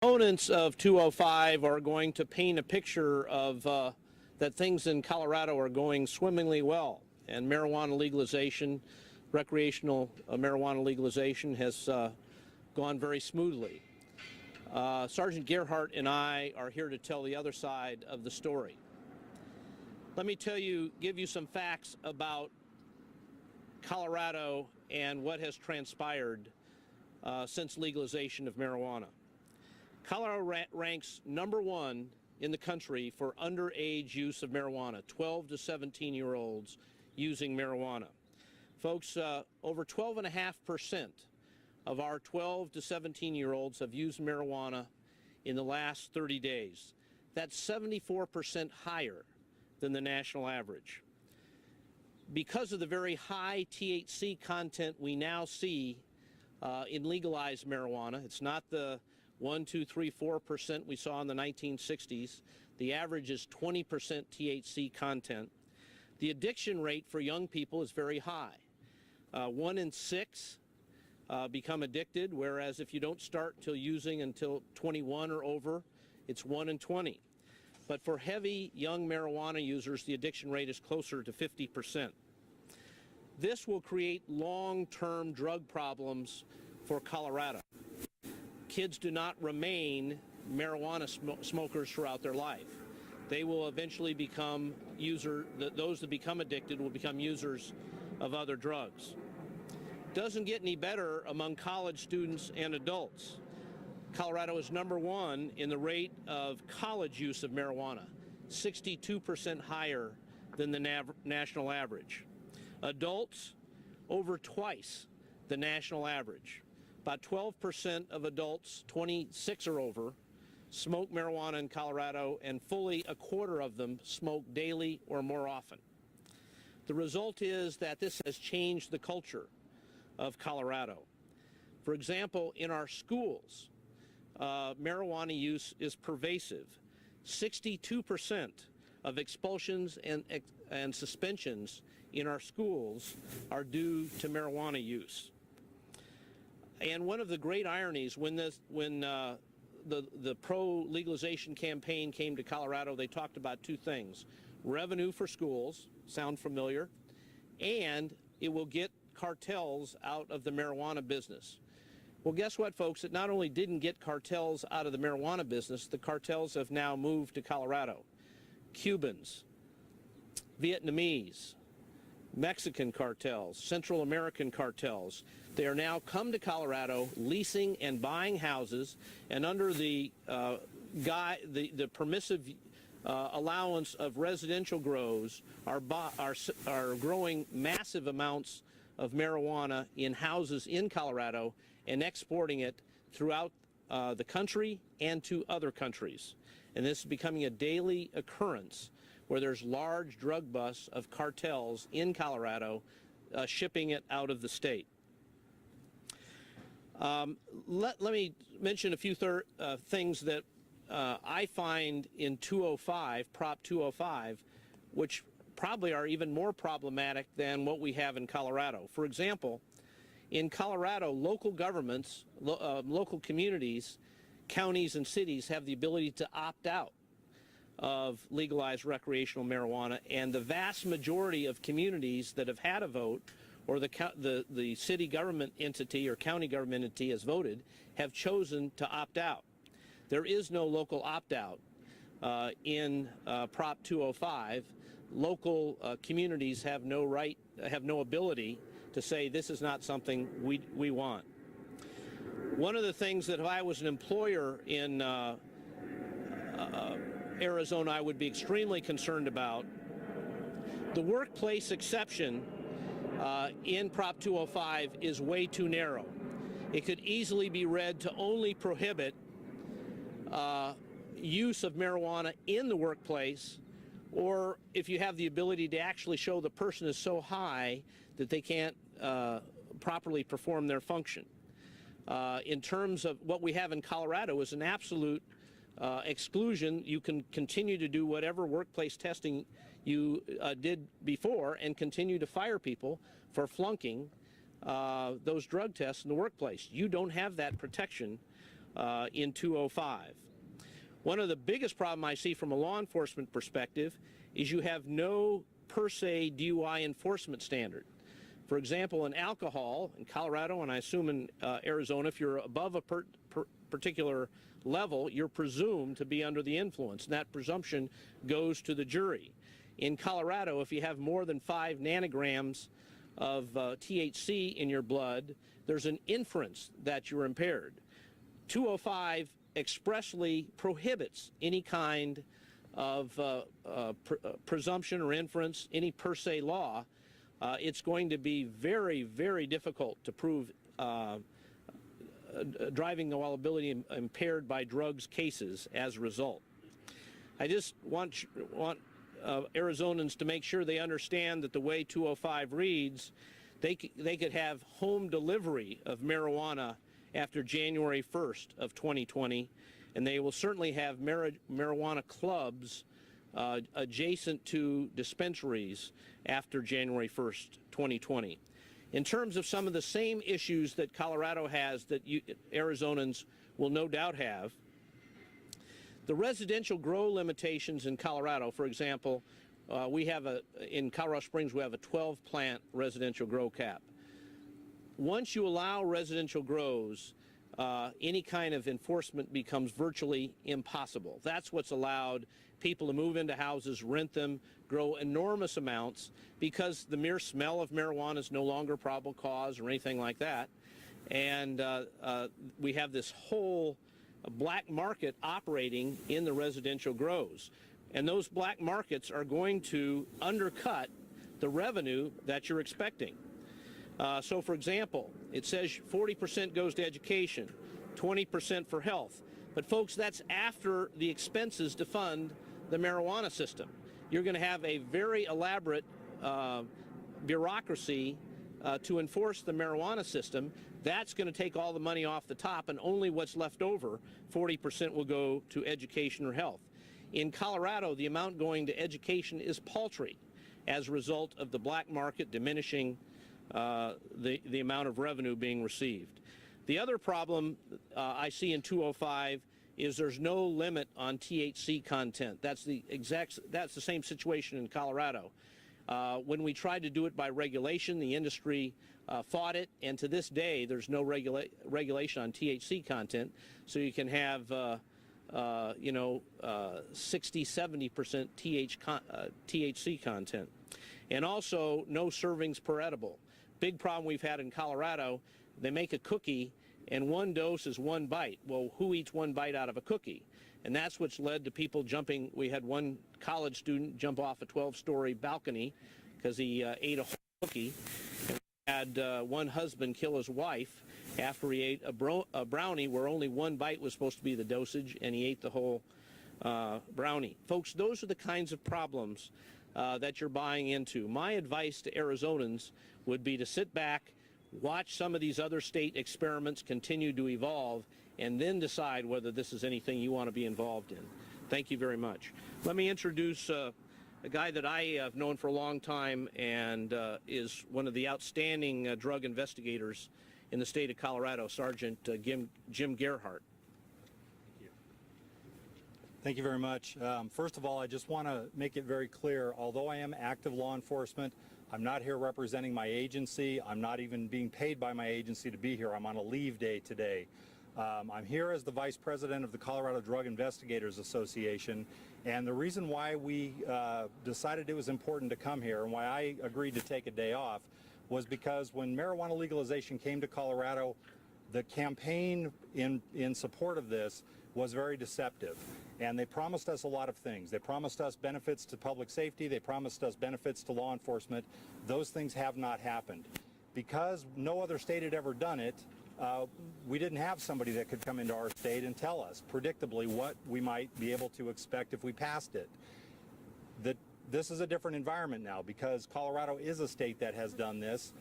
Opponents of 205 are going to paint a picture of that things in Colorado are going swimmingly well, and marijuana legalization, recreational marijuana legalization has gone very smoothly. Sgt Gearhart and I are here to tell the other side of the story. Let me give you some facts about Colorado and what has transpired since legalization of marijuana. Colorado ranks #1 in the country for underage use of marijuana, 12 to 17-year-olds using marijuana. Folks, over 12.5% of our 12 to 17-year-olds have used marijuana in the last 30 days. That's 74% higher than the national average. Because of the very high THC content we now see in legalized marijuana, it's not the 1, 2, 3, 4% we saw in the 1960s. The average is 20% THC content. The addiction rate for young people is very high. 1 in 6 become addicted, whereas if you don't start using until 21 or over, it's 1 in 20. But for heavy young marijuana users, the addiction rate is closer to 50%. This will create long-term drug problems for Colorado. Kids do not remain marijuana smokers throughout their life. They will eventually become those that become addicted will become users of other drugs. Doesn't get any better among college students and adults. Colorado is #1 in the rate of college use of marijuana, 62% higher than the national average. Adults, over twice the national average. About 12% of adults 26 or over smoke marijuana in Colorado, and fully a quarter of them smoke daily or more often. The result is that this has changed the culture of Colorado. For example, in our schools, marijuana use is pervasive. 62% of expulsions and suspensions in our schools are due to marijuana use. And one of the great ironies, when the pro-legalization campaign came to Colorado, they talked about two things: revenue for schools, sound familiar, and it will get cartels out of the marijuana business. Well, guess what, folks? It not only didn't get cartels out of the marijuana business, the cartels have now moved to Colorado. Cubans, Vietnamese, Mexican cartels, Central American cartels. They are now come to Colorado, leasing and buying houses, and under the permissive allowance of residential grows, are growing massive amounts of marijuana in houses in Colorado and exporting it throughout the country and to other countries. And this is becoming a daily occurrence, where there's large drug busts of cartels in Colorado shipping it out of the state. Let me mention a few things that I find in 205, Prop 205, which probably are even more problematic than what we have in Colorado. For example, in Colorado, local governments, local communities, counties and cities have the ability to opt out of legalized recreational marijuana, and the vast majority of communities that have had a vote, or the city government entity or county government entity has voted, have chosen to opt out. There is no local opt-out in Prop 205. Local communities have no right, have no ability to say this is not something we want. One of the things that if I was an employer in Arizona, I would be extremely concerned about, the workplace exception in Prop 205 is way too narrow. It could easily be read to only prohibit use of marijuana in the workplace, or if you have the ability to actually show the person is so high that they can't properly perform their function. In terms of what we have in Colorado is an absolute exclusion. You can continue to do whatever workplace testing you did before and continue to fire people for flunking those drug tests in the workplace. You don't have that protection in 205. One of the biggest problems I see from a law enforcement perspective is you have no per se DUI enforcement standard. For example, in alcohol, in Colorado, and I assume in Arizona, if you're above a particular level, you're presumed to be under the influence, and that presumption goes to the jury. In Colorado, if you have more than 5 nanograms of THC in your blood, there's an inference that you're impaired. 205 expressly prohibits any kind of presumption or inference, any per se law. It's going to be very, very difficult to prove driving while ability impaired by drugs cases as a result. I just want Arizonans to make sure they understand that the way 205 reads, they could have home delivery of marijuana after January 1st of 2020, and they will certainly have marijuana clubs adjacent to dispensaries after January 1st, 2020. In terms of some of the same issues that Colorado has that Arizonans will no doubt have, the residential grow limitations in Colorado, for example, in Colorado Springs we have a 12-plant residential grow cap. Once you allow residential grows, any kind of enforcement becomes virtually impossible. That's what's allowed people to move into houses, rent them, grow enormous amounts, because the mere smell of marijuana is no longer probable cause or anything like that. And we have this whole black market operating in the residential grows. And those black markets are going to undercut the revenue that you're expecting. So, for example, it says 40% goes to education, 20% for health. But, folks, that's after the expenses to fund the marijuana system. You're going to have a very elaborate bureaucracy to enforce the marijuana system. That's going to take all the money off the top, and only what's left over, 40%, will go to education or health. In Colorado, the amount going to education is paltry as a result of the black market diminishing the amount of revenue being received. The other problem I see in 205 is there's no limit on THC content. That's the same situation in Colorado. When we tried to do it by regulation, the industry fought it, and to this day there's no regulation on THC content. So you can have 60-70% THC content, and also no servings per edible. Big problem we've had in Colorado, they make a cookie and one dose is 1 bite. Well, who eats 1 bite out of a cookie? And that's what's led to people jumping. We had one college student jump off a 12-story balcony because he ate a whole cookie. And we had one husband kill his wife after he ate a brownie where only 1 bite was supposed to be the dosage, and he ate the whole brownie. Folks, those are the kinds of problems that you're buying into. My advice to Arizonans would be to sit back, watch some of these other state experiments continue to evolve, and then decide whether this is anything you want to be involved in. Thank you very much. Let me introduce a guy that I have known for a long time and is one of the outstanding drug investigators in the state of Colorado, Sgt Jim Gearhart. Thank you very much. First of all, I just want to make it very clear, although I am active law enforcement, I'm not here representing my agency. I'm not even being paid by my agency to be here. I'm on a leave day today. I'm here as the Vice President of the Colorado Drug Investigators Association, and the reason why we decided it was important to come here and why I agreed to take a day off was because when marijuana legalization came to Colorado, the campaign in support of this was very deceptive, and they promised us a lot of things. They promised us benefits to public safety. They promised us benefits to law enforcement. Those things have not happened. Because no other state had ever done it, we didn't have somebody that could come into our state and tell us predictably what we might be able to expect if we passed it. This is a different environment now because Colorado is a state that has done this.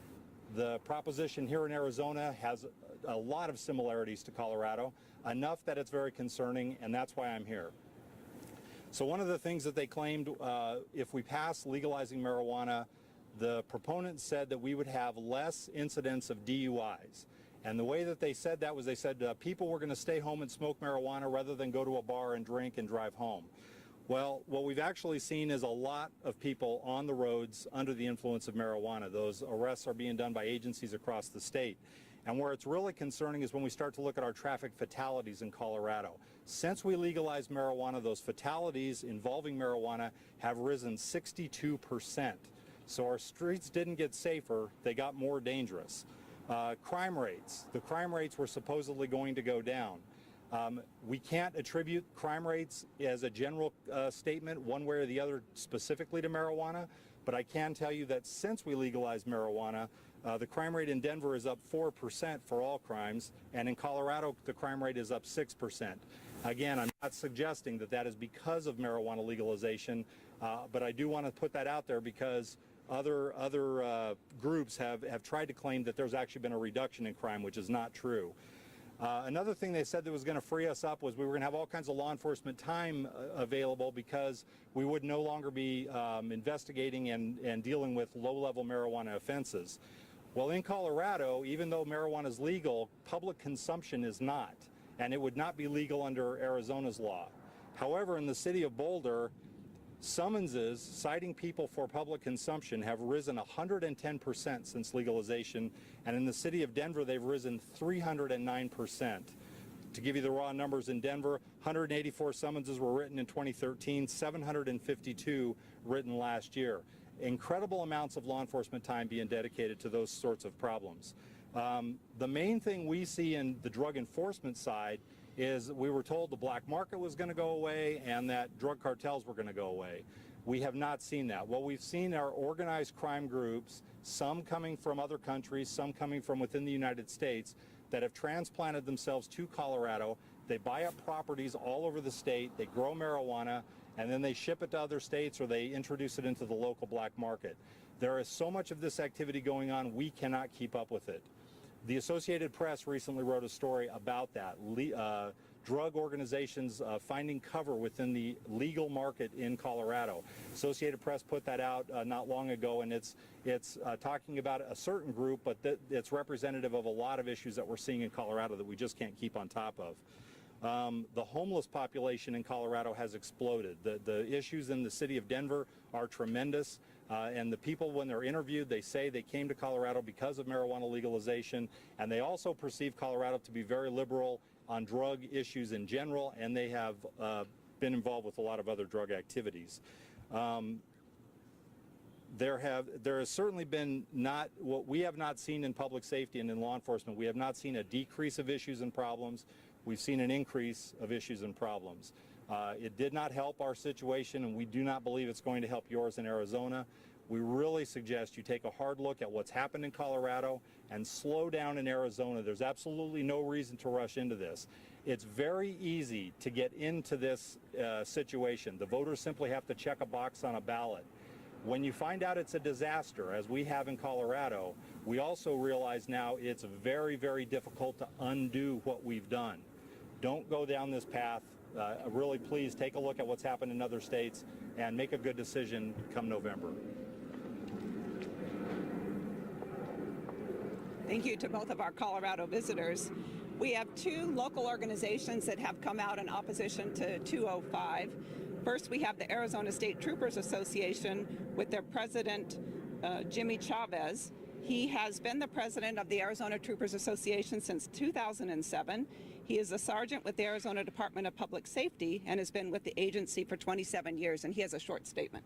The proposition here in Arizona has a lot of similarities to Colorado, enough that it's very concerning, and that's why I'm here. So one of the things that they claimed, if we pass legalizing marijuana, the proponents said that we would have less incidents of DUIs. And the way that they said that was they said people were going to stay home and smoke marijuana rather than go to a bar and drink and drive home. Well, what we've actually seen is a lot of people on the roads under the influence of marijuana. Those arrests are being done by agencies across the state. And where it's really concerning is when we start to look at our traffic fatalities in Colorado. Since we legalized marijuana, those fatalities involving marijuana have risen 62%. So our streets didn't get safer, they got more dangerous. Crime rates. The crime rates were supposedly going to go down. We can't attribute crime rates as a general statement one way or the other specifically to marijuana, but I can tell you that since we legalized marijuana, the crime rate in Denver is up 4% for all crimes, and in Colorado the crime rate is up 6%. Again, I'm not suggesting that that is because of marijuana legalization, but I do want to put that out there because other groups have tried to claim that there's actually been a reduction in crime, which is not true. Another thing they said that was going to free us up was we were going to have all kinds of law enforcement time available because we would no longer be investigating and dealing with low-level marijuana offenses. Well, in Colorado, even though marijuana is legal, public consumption is not, and it would not be legal under Arizona's law. However, in the city of Boulder, summonses citing people for public consumption have risen 110% since legalization, and in the city of Denver, they've risen 309%. To give you the raw numbers, in Denver, 184 summonses were written in 2013, 752 written last year. Incredible amounts of law enforcement time being dedicated to those sorts of problems. The main thing we see in the drug enforcement side is we were told the black market was going to go away and that drug cartels were going to go away. We have not seen that. What we've seen are organized crime groups, some coming from other countries, some coming from within the United States, that have transplanted themselves to Colorado. They buy up properties all over the state, they grow marijuana, and then they ship it to other states or they introduce it into the local black market. There is so much of this activity going on, we cannot keep up with it. The Associated Press recently wrote a story about that. Drug organizations finding cover within the legal market in Colorado. Associated Press put that out not long ago, and it's talking about a certain group, but it's representative of a lot of issues that we're seeing in Colorado that we just can't keep on top of. The homeless population in Colorado has exploded. The issues in the city of Denver are tremendous. And the people, when they're interviewed, they say they came to Colorado because of marijuana legalization, and they also perceive Colorado to be very liberal on drug issues in general, and they have been involved with a lot of other drug activities. There has certainly been what we have not seen in public safety and in law enforcement. We have not seen a decrease of issues and problems. We've seen an increase of issues and problems. It did not help our situation, and we do not believe it's going to help yours in Arizona. We really suggest you take a hard look at what's happened in Colorado and slow down in Arizona. There's absolutely no reason to rush into this. It's very easy to get into this situation. The voters simply have to check a box on a ballot. When you find out it's a disaster, as we have in Colorado, we also realize now it's very, very difficult to undo what we've done. Don't go down this path. Really, please take a look at what's happened in other states and make a good decision come November. Thank you to both of our Colorado visitors. We have two local organizations that have come out in opposition to 205. First, we have the Arizona State Troopers Association with their president, Jimmy Chavez. He has been the president of the Arizona Troopers Association since 2007. He is a sergeant with the Arizona Department of Public Safety and has been with the agency for 27 years, and he has a short statement.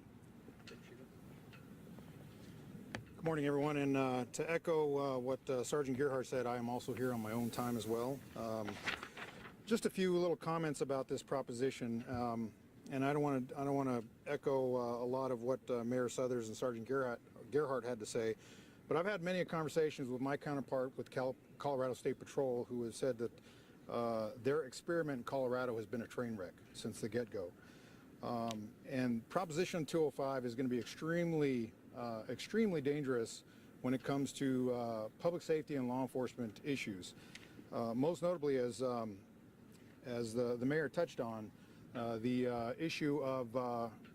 Good morning, everyone, and to echo what Sgt Gearhart said, I am also here on my own time as well. Just a few little comments about this proposition, and I don't want to echo a lot of what Mayor Suthers and Sgt Gearhart had to say, but I've had many conversations with my counterpart with Colorado State Patrol, who has said that their experiment in Colorado has been a train wreck since the get-go. And Proposition 205 is going to be extremely dangerous when it comes to public safety and law enforcement issues. Most notably, as the mayor touched on, the issue of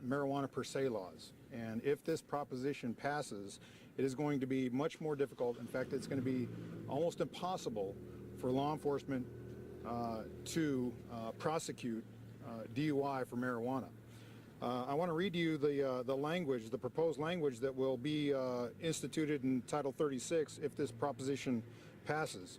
marijuana per se laws. And if this proposition passes, it is going to be much more difficult. In fact, it's going to be almost impossible for law enforcement to prosecute DUI for marijuana. I want to read to you the language, the proposed language that will be instituted in Title 36 if this proposition passes.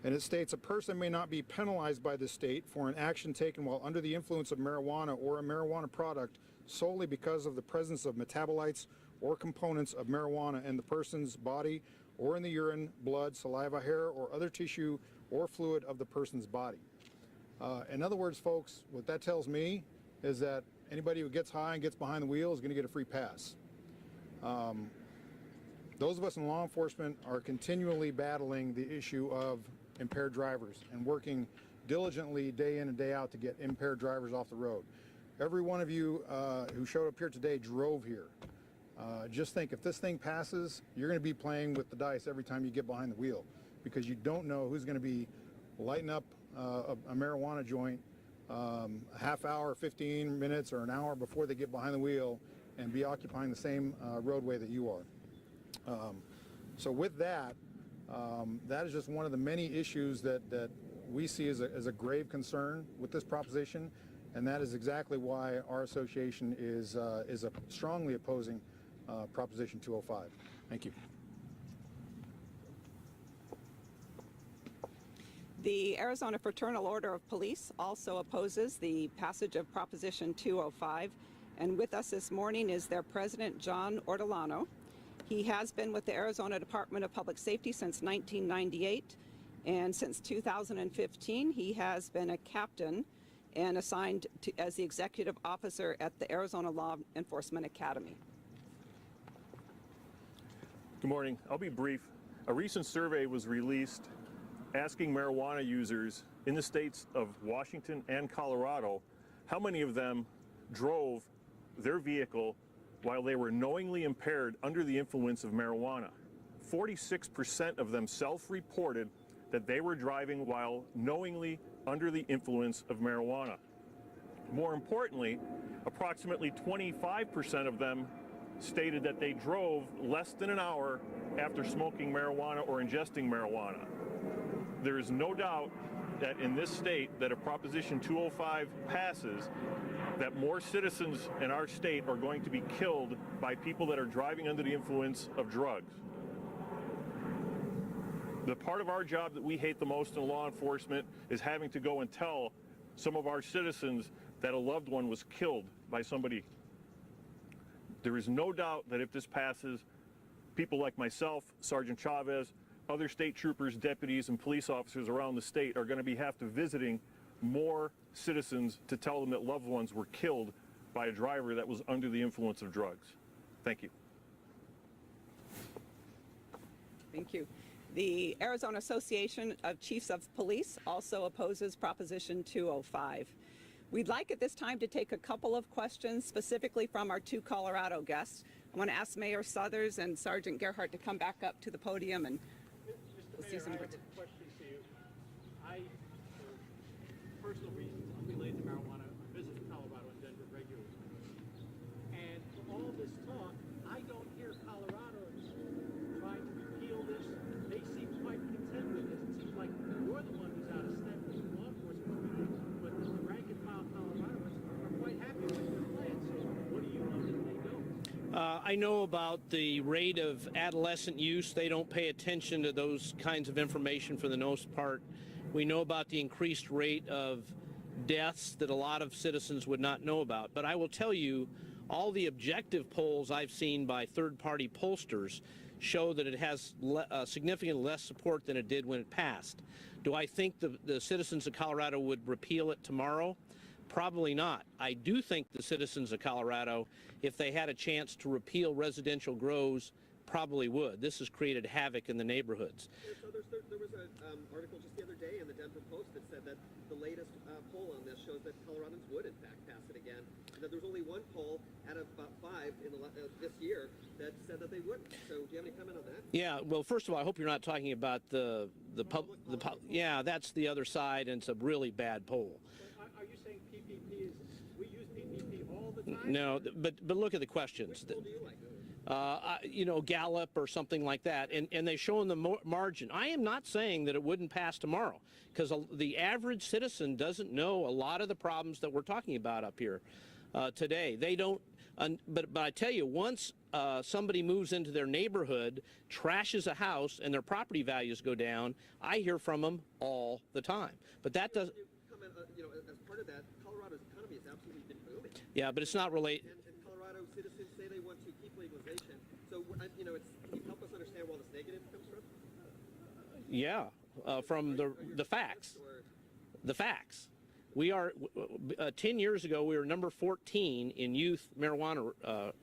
And it states, a person may not be penalized by the state for an action taken while under the influence of marijuana or a marijuana product solely because of the presence of metabolites or components of marijuana in the person's body or in the urine, blood, saliva, hair, or other tissue or fluid of the person's body. In other words, folks, what that tells me is that anybody who gets high and gets behind the wheel is going to get a free pass. Those of us in law enforcement are continually battling the issue of impaired drivers and working diligently day in and day out to get impaired drivers off the road. Every one of you who showed up here today drove here. Just think, if this thing passes, you're going to be playing with the dice every time you get behind the wheel, because you don't know who's going to be lighting up a marijuana joint a half hour, 15 minutes, or an hour before they get behind the wheel and be occupying the same roadway that you are. So with that, that is just one of the many issues that we see as a grave concern with this proposition, and that is exactly why our association is strongly opposing Proposition 205. Thank you. The Arizona Fraternal Order of Police also opposes the passage of Proposition 205, and with us this morning is their president, John Delano. He has been with the Arizona Department of Public Safety since 1998, and since 2015 he has been a captain and assigned as the executive officer at the Arizona Law Enforcement Academy. Good morning. I'll be brief. A recent survey was released asking marijuana users in the states of Washington and Colorado how many of them drove their vehicle while they were knowingly impaired under the influence of marijuana. 46% of them self-reported that they were driving while knowingly under the influence of marijuana. More importantly, approximately 25% of them stated that they drove less than an hour after smoking marijuana or ingesting marijuana. There is no doubt that in this state that if Proposition 205 passes, that more citizens in our state are going to be killed by people that are driving under the influence of drugs. The part of our job that we hate the most in law enforcement is having to go and tell some of our citizens that a loved one was killed by somebody. There is no doubt that if this passes, people like myself, Sgt Chavez, other state troopers, deputies, and police officers around the state are going to have to visiting more citizens to tell them that loved ones were killed by a driver that was under the influence of drugs. Thank you. Thank you. The Arizona Association of Chiefs of Police also opposes Proposition 205. We'd like at this time to take a couple of questions specifically from our two Colorado guests. I want to ask Mayor Suthers and Sgt Gearhart to come back up to the podium, and Mr. Mayor, I have a question to you. I, for personal reasons unrelated to marijuana, visit Colorado and Denver regularly. And for all this talk, I don't hear Coloradans trying to repeal this. They seem quite content with this. It seems like you're the one who's out of step with law enforcement, but the rank and file Coloradans are quite happy with your plan. So what do you know that they don't? I know about the rate of adolescent use. They don't pay attention to those kinds of information for the most part. We know about the increased rate of deaths that a lot of citizens would not know about. But I will tell you, all the objective polls I've seen by third-party pollsters show that it has significantly less support than it did when it passed. Do I think the citizens of Colorado would repeal it tomorrow? Probably not. I do think the citizens of Colorado, if they had a chance to repeal residential grows, probably would. This has created havoc in the neighborhoods. So there was an article just the other day in the Denver Post that said that the latest poll on this shows that Coloradans would in fact pass it again, and that there's only one poll out of about 5 in this year that said that they wouldn't. So do you have any comment on that? Yeah, well, first of all, I hope you're not talking about yeah, that's the other side, and it's a really bad poll. Are you saying PPP is, we use PPP all the time? No, but look at the questions. Which poll do you like? you know, Gallup or something like that, and they've shown the margin. I am not saying that it wouldn't pass tomorrow, because the average citizen doesn't know a lot of the problems that we're talking about up here today. They don't, but I tell you, once somebody moves into their neighborhood, trashes a house, and their property values go down, I hear from them all the time. But that doesn't. Comment, you know, as part of that, Colorado's economy has absolutely been booming. Yeah, but it's not related. And Colorado citizens say they want to keep legalization. So, you know, can you help us understand where this negative comes from? Yeah, from the facts. The facts. We are 10 years ago we were number 14 in youth marijuana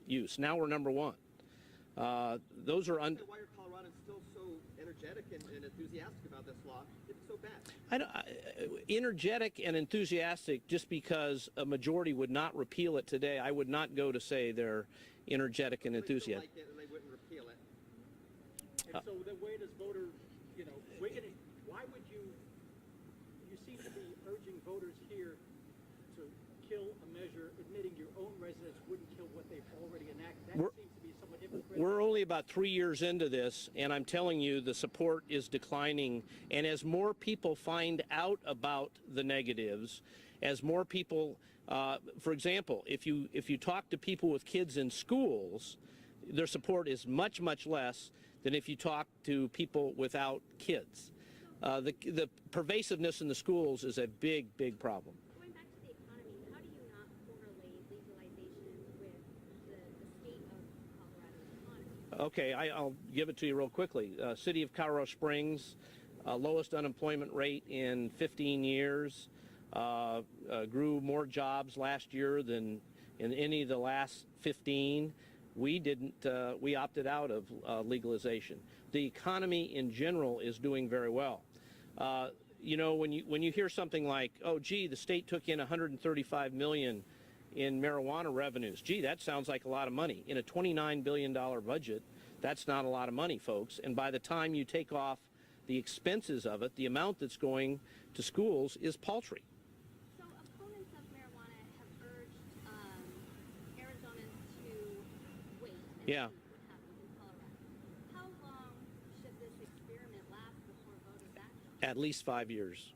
use. Now we're number 1. Those are Why are Coloradans still so energetic and enthusiastic about this law? It's so bad. Energetic and enthusiastic just because a majority would not repeal it today. I would not go to say they're energetic and enthusiastic. They still like it and they wouldn't repeal it. And so the way does voter, you know, why would you seem to be urging voters here to kill a measure, admitting your own residents wouldn't kill what they've already enacted. That seems to be somewhat hypocritical. We're only about 3 years into this, and I'm telling you the support is declining. And as more people find out about the negatives, as more people, for example, if you talk to people with kids in schools, their support is much, much less than if you talk to people without kids. The pervasiveness in the schools is a big, big problem. Going back to the economy, how do you not correlate legalization with the state of Colorado's economy? Okay, I'll give it to you real quickly. City of Colorado Springs, lowest unemployment rate in 15 years, grew more jobs last year than in any of the last 15. We didn't. We opted out of legalization. The economy in general is doing very well. You know, when you hear something like, oh, gee, the state took in $135 million in marijuana revenues. Gee, that sounds like a lot of money. In a $29 billion budget, that's not a lot of money, folks. And by the time you take off the expenses of it, the amount that's going to schools is paltry. So opponents of marijuana have urged Arizonans to wait and Yeah. see what happens in Colorado. How long should this experiment last before voters act? At least 5 years.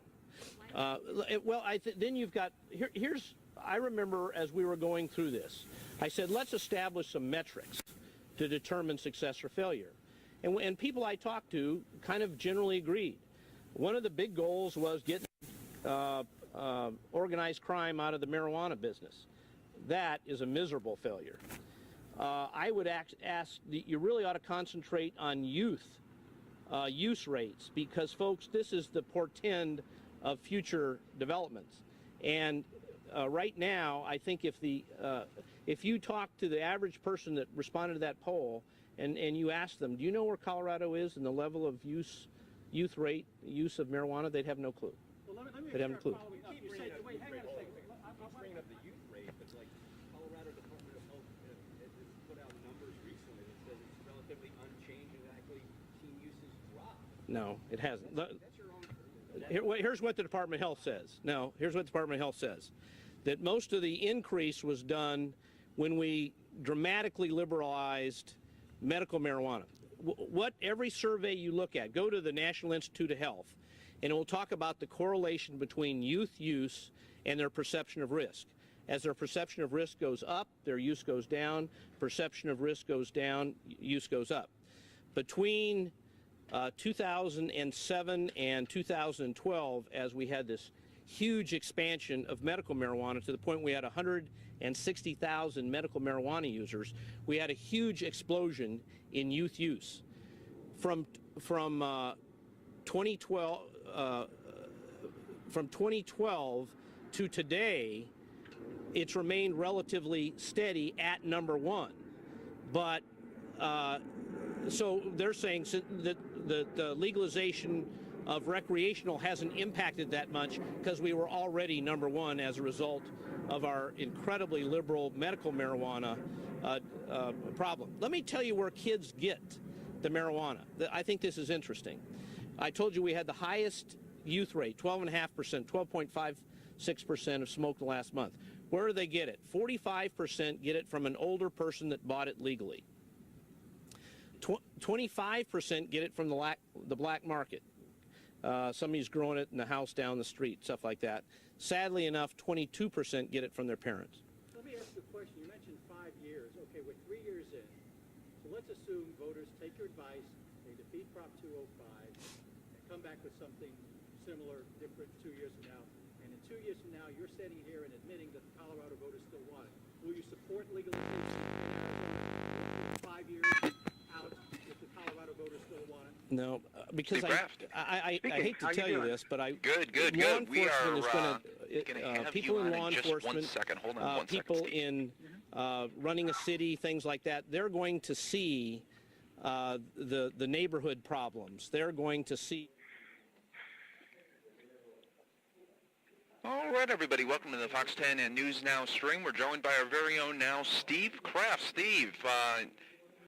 Why? Well, then you've got, here's, I remember as we were going through this, I said, let's establish some metrics to determine success or failure. And people I talked to kind of generally agreed. One of the big goals was getting organized crime out of the marijuana business. That is a miserable failure. I would ask that you really ought to concentrate on youth use rates, because, folks, this is the portend of future developments. And right now, I think if you talk to the average person that responded to that poll and you ask them, do you know where Colorado is in the level of use of marijuana, they'd have no clue. Well, let me They'd have no clue. following up. You say, wait, hang on a second. Bringing up the youth rate, but like Colorado Department of Health has put out numbers recently that says it's relatively unchanged and actually teen use has dropped. No, it hasn't. That's your own. Here's what the Department of Health says. No, here's what the Department of Health says. That most of the increase was done when we dramatically liberalized medical marijuana. What every survey you look at, go to the National Institute of Health, and it will talk about the correlation between youth use and their perception of risk. As their perception of risk goes up, their use goes down. Perception of risk goes down, use goes up. Between 2007 and 2012, as we had this huge expansion of medical marijuana to the point we had 160,000 medical marijuana users, we had a huge explosion in youth use. From 2012 to today, it's remained relatively steady at number 1. But so they're saying that the legalization of recreational hasn't impacted that much because we were already number 1 as a result of our incredibly liberal medical marijuana problem. Let me tell you where kids get the marijuana. I think this is interesting. I told you we had the highest youth rate, 12.5%, 12.56% of smoke the last month. Where do they get it? 45% get it from an older person that bought it legally. 25% get it from the black market. Somebody's growing it in the house down the street, stuff like that. Sadly enough, 22% get it from their parents. Let me ask you a question. You mentioned 5 years. Okay, we're 3 years in. So let's assume voters take your advice, they defeat Prop 205, and come back with something similar, different 2 years from now. And in 2 years from now, you're sitting here and admitting that the Colorado voters still want it. Will you support legalization in Arizona 5 years out if the Colorado voters still want it? No, because I hate to tell you this, but Good. law enforcement We are is gonna have people you in on law in just enforcement, 1 second. Hold on 1 second, people Steve. in running a city, things like that. They're going to see the neighborhood problems. They're going to see. All right, everybody, welcome to the Fox 10 and News Now stream. We're joined by our very own now, Steve Kraft. Steve,